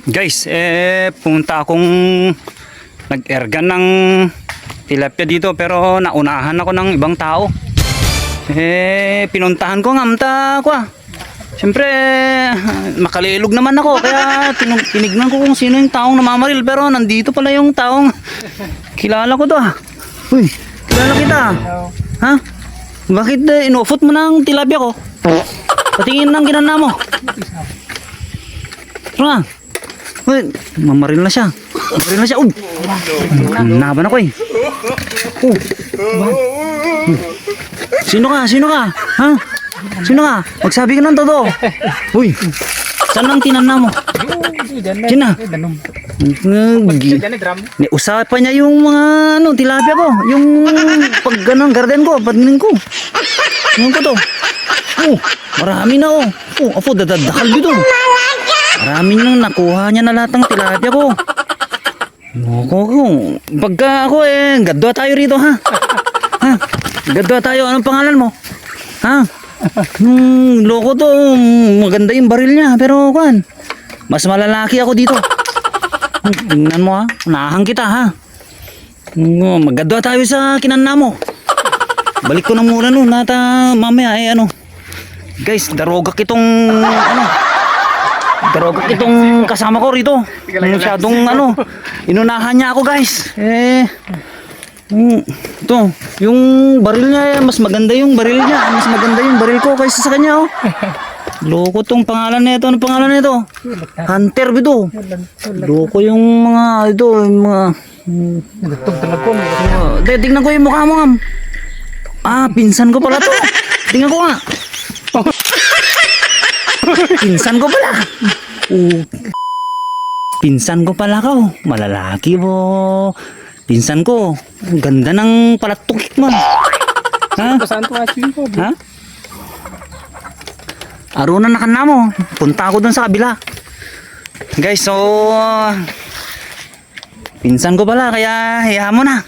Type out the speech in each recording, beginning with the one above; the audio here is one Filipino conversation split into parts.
Guys, punta akong nag-ergan ng tilapia dito pero naunahan ako ng ibang tao. Pinuntahan ko nga amta ko Siyempre, makalilog naman ako kaya tinignan ko kung sino yung taong namamaril pero nandito pala yung taong kilala ko to Uy, kilala kita. Ha? Bakit inofot mo ng tilapia ko? Patingin ng ginana mo. Ano nga? Uy, mamaril na siya. Mamaril na siya. Uy, naban ako Sino ka? Sino ka? Ha? Sino ka? Magsabi ka ng totoo. Uy, saan ang tinana mo? Sina? Usapan niya yung mga tilapia ko. Yung pag ganun, garden ko, patinin ko. Ano ko to? Marami na Apo, dadadakal dito. Marami nang nakuha niya na lahat ng tilapia ko. Pagka ako gadwa tayo rito ha. Ha? Gadwa tayo. Anong pangalan mo? Ha? Loko to. Maganda yung baril niya. Pero mas malalaki ako dito. Tingnan mo ha. Nahang kita ha. Maggadwa tayo sa kinana mo. Balik ko na muna mamaya Guys, darogak itong darogak itong kasama ko rito. Masyadong inunahan niya ako guys. Ito, yung baril niya mas maganda yung baril niya. Mas maganda yung baril ko kaysa sa kanya Loko tong pangalan nito. Ano pangalan nito? Hunter bito. Loko yung mga yung mga tingnan ko yung mukha mo pinsan ko pala to. Tingnan ko nga. Pinsan ko pala. Pinsan ko pala ka malalaki po. Pinsan ko. Ang ganda ng palatukik mo. Ha? Ha? Araw na nakana mo. Punta ako dun sa kabila. Guys, so pinsan ko pala kaya hayaan mo na.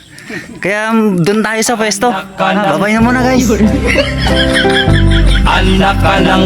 Kaya dun tayo sa pwesto. Babay na muna guys. Anak ka ng